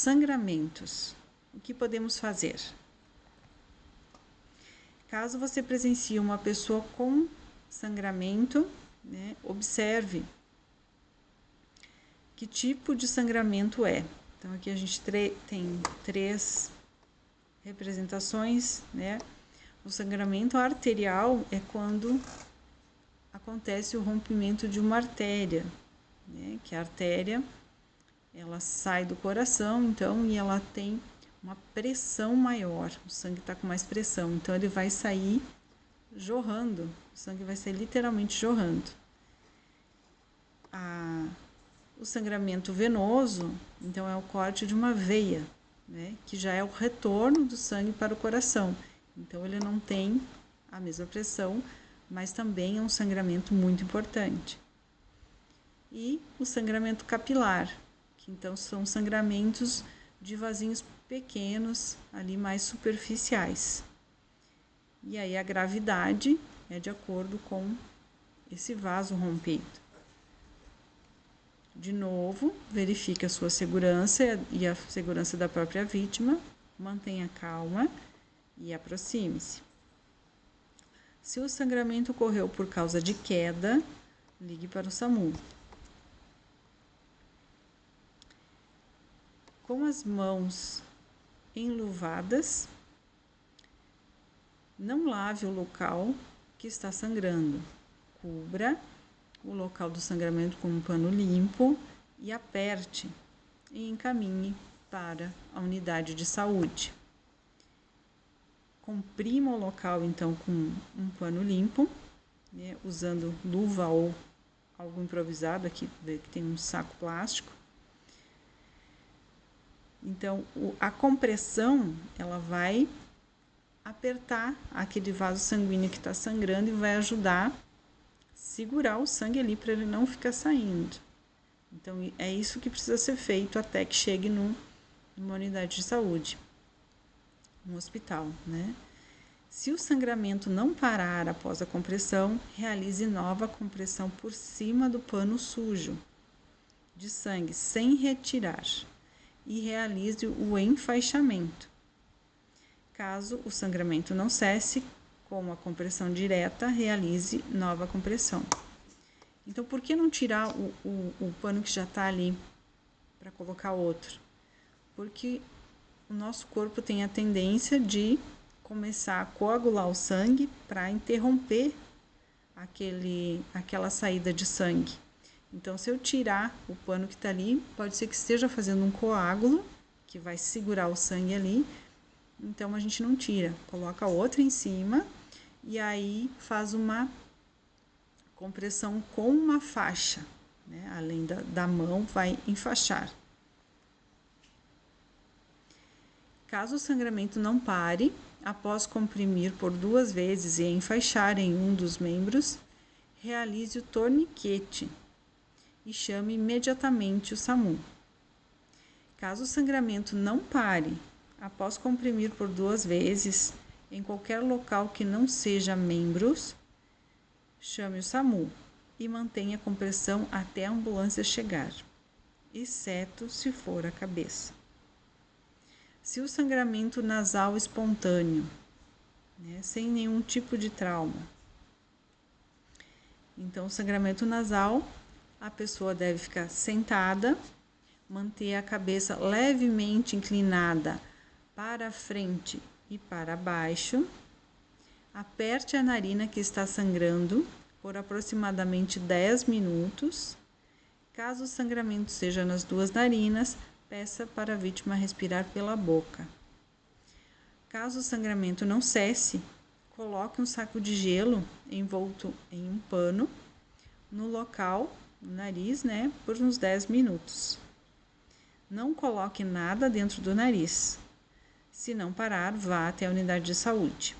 Sangramentos. O que podemos fazer? Caso você presencie uma pessoa com sangramento, né, observe que tipo de sangramento é. Então, aqui a gente tem 3 representações, né? O sangramento arterial é quando acontece o rompimento de uma artéria, né? Que a artéria, ela sai do coração, então, e ela tem uma pressão maior, o sangue está com mais pressão, então ele vai sair jorrando, o sangue vai sair literalmente jorrando. O sangramento venoso, então, é o corte de uma veia, né, que já é o retorno do sangue para o coração. Então, ele não tem a mesma pressão, mas também é um sangramento muito importante. E o sangramento capilar, que então são sangramentos de vasinhos pequenos, ali mais superficiais. E aí a gravidade é de acordo com esse vaso rompido. De novo, verifique a sua segurança e a segurança da própria vítima, mantenha calma e aproxime-se. Se o sangramento ocorreu por causa de queda, ligue para o SAMU. Com as mãos enluvadas, não lave o local que está sangrando. Cubra o local do sangramento com um pano limpo e aperte e encaminhe para a unidade de saúde. Comprima o local, então, com um pano limpo, né, usando luva ou algo improvisado, aqui que tem um saco plástico. Então, a compressão, ela vai apertar aquele vaso sanguíneo que está sangrando e vai ajudar segurar o sangue ali para ele não ficar saindo. Então, é isso que precisa ser feito até que chegue numa unidade de saúde, no hospital, né? Se o sangramento não parar após a compressão, realize nova compressão por cima do pano sujo de sangue, sem retirar, e realize o enfaixamento. Caso o sangramento não cesse, com a compressão direta, realize nova compressão. Então, por que não tirar o pano que já está ali para colocar outro? Porque o nosso corpo tem a tendência de começar a coagular o sangue para interromper aquela saída de sangue. Então, se eu tirar o pano que está ali, pode ser que esteja fazendo um coágulo, que vai segurar o sangue ali. Então, a gente não tira, coloca outro em cima e aí faz uma compressão com uma faixa, né? Além da mão, vai enfaixar. Caso o sangramento não pare, após comprimir por 2 vezes e enfaixar em um dos membros, realize o torniquete e chame imediatamente o SAMU. Caso o sangramento não pare, após comprimir por 2 vezes em qualquer local que não seja membros, chame o SAMU e mantenha a compressão até a ambulância chegar, exceto se for a cabeça. Se o sangramento nasal espontâneo, né, sem nenhum tipo de trauma, então o sangramento nasal, a pessoa deve ficar sentada, manter a cabeça levemente inclinada para frente e para baixo. Aperte a narina que está sangrando por aproximadamente 10 minutos. Caso o sangramento seja nas 2 narinas, peça para a vítima respirar pela boca. Caso o sangramento não cesse, coloque um saco de gelo envolto em um pano no local, no nariz, né, por uns 10 minutos. Não coloque nada dentro do nariz. Se não parar, vá até a unidade de saúde.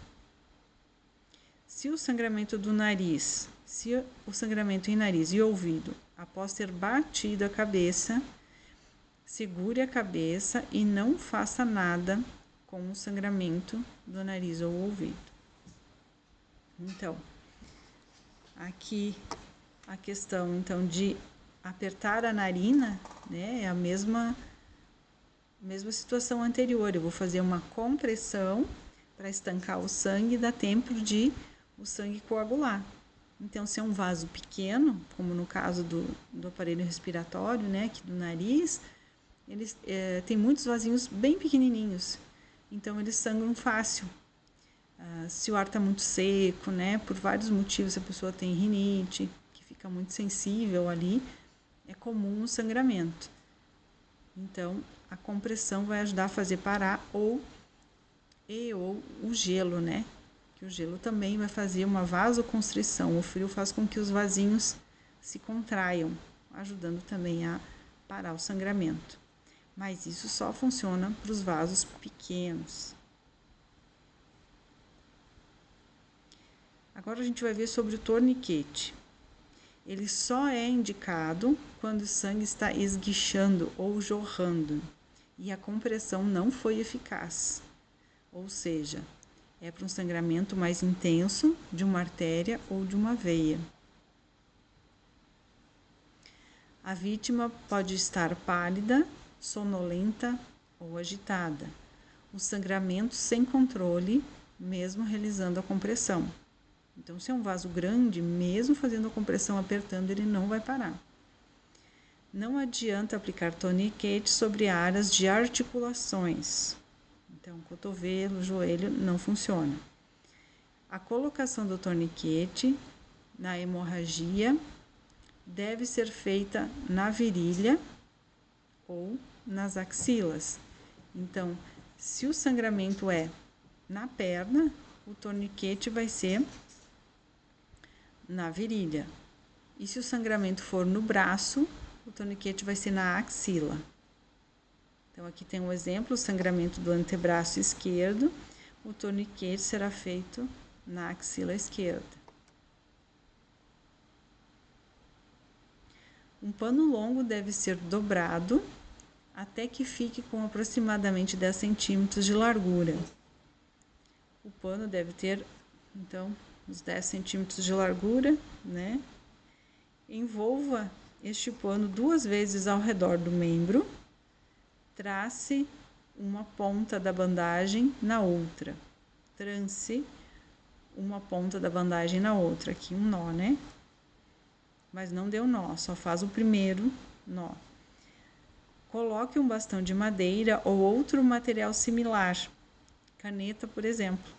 Se o sangramento em nariz e ouvido, após ter batido a cabeça, segure a cabeça e não faça nada com o sangramento do nariz ou ouvido. Então, aqui a questão então de apertar a narina, né, é a mesma mesma situação anterior, eu vou fazer uma compressão para estancar o sangue e dar tempo de o sangue coagular. Então, se é um vaso pequeno, como no caso do aparelho respiratório, né, aqui do nariz, eles tem muitos vasinhos bem pequenininhos, então eles sangram fácil. Se o ar está muito seco, né, por vários motivos, se a pessoa tem rinite, que fica muito sensível ali, é comum o sangramento. Então, a compressão vai ajudar a fazer parar ou o gelo, né? Que o gelo também vai fazer uma vasoconstrição. O frio faz com que os vasinhos se contraiam, ajudando também a parar o sangramento. Mas isso só funciona para os vasos pequenos. Agora a gente vai ver sobre o torniquete. Ele só é indicado quando o sangue está esguichando ou jorrando e a compressão não foi eficaz. Ou seja, é para um sangramento mais intenso de uma artéria ou de uma veia. A vítima pode estar pálida, sonolenta ou agitada. O sangramento sem controle, mesmo realizando a compressão. Então, se é um vaso grande, mesmo fazendo a compressão apertando, ele não vai parar. Não adianta aplicar torniquete sobre áreas de articulações. Então, cotovelo, joelho, não funciona. A colocação do torniquete na hemorragia deve ser feita na virilha ou nas axilas. Então, se o sangramento é na perna, o torniquete vai ser na virilha. E se o sangramento for no braço, o torniquete vai ser na axila. Então, aqui tem um exemplo, o sangramento do antebraço esquerdo, o torniquete será feito na axila esquerda. Um pano longo deve ser dobrado até que fique com aproximadamente 10 centímetros de largura. O pano deve ter, então, uns 10 centímetros de largura, né? Envolva este pano 2 vezes ao redor do membro. Trace uma ponta da bandagem na outra. Trance uma ponta da bandagem na outra. Aqui um nó, né? Mas não deu nó, só faz o primeiro nó. Coloque um bastão de madeira ou outro material similar, caneta, por exemplo,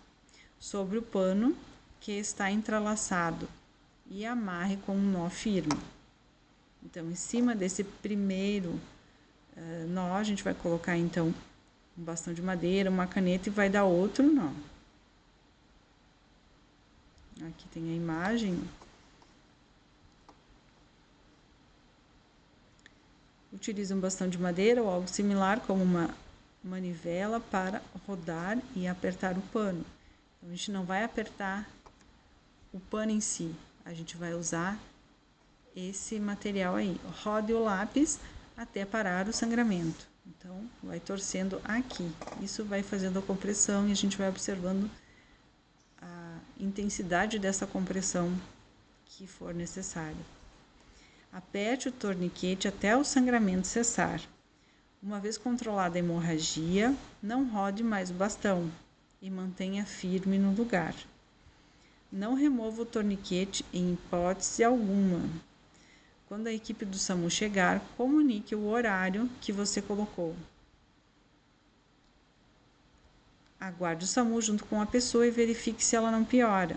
sobre o pano que está entrelaçado e amarre com um nó firme. Então, em cima desse primeiro nó, a gente vai colocar, então, um bastão de madeira, uma caneta e vai dar outro nó. Aqui tem a imagem. Utilize um bastão de madeira ou algo similar, como uma manivela, para rodar e apertar o pano. Então, a gente não vai apertar o pano em si, a gente vai usar esse material aí. Rode o lápis até parar o sangramento. Então, vai torcendo aqui. Isso vai fazendo a compressão e a gente vai observando a intensidade dessa compressão que for necessária. Aperte o torniquete até o sangramento cessar. Uma vez controlada a hemorragia, não rode mais o bastão e mantenha firme no lugar. Não remova o torniquete em hipótese alguma. Quando a equipe do SAMU chegar, comunique o horário que você colocou. Aguarde o SAMU junto com a pessoa e verifique se ela não piora,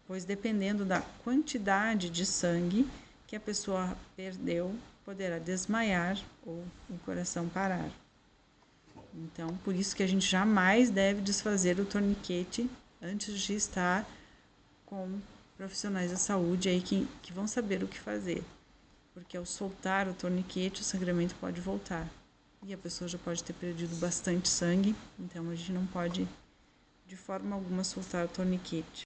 pois dependendo da quantidade de sangue que a pessoa perdeu, poderá desmaiar ou o coração parar. Então, por isso que a gente jamais deve desfazer o torniquete antes de estar com profissionais da saúde aí que vão saber o que fazer. Porque ao soltar o torniquete, o sangramento pode voltar. E a pessoa já pode ter perdido bastante sangue, então a gente não pode, de forma alguma, soltar o torniquete.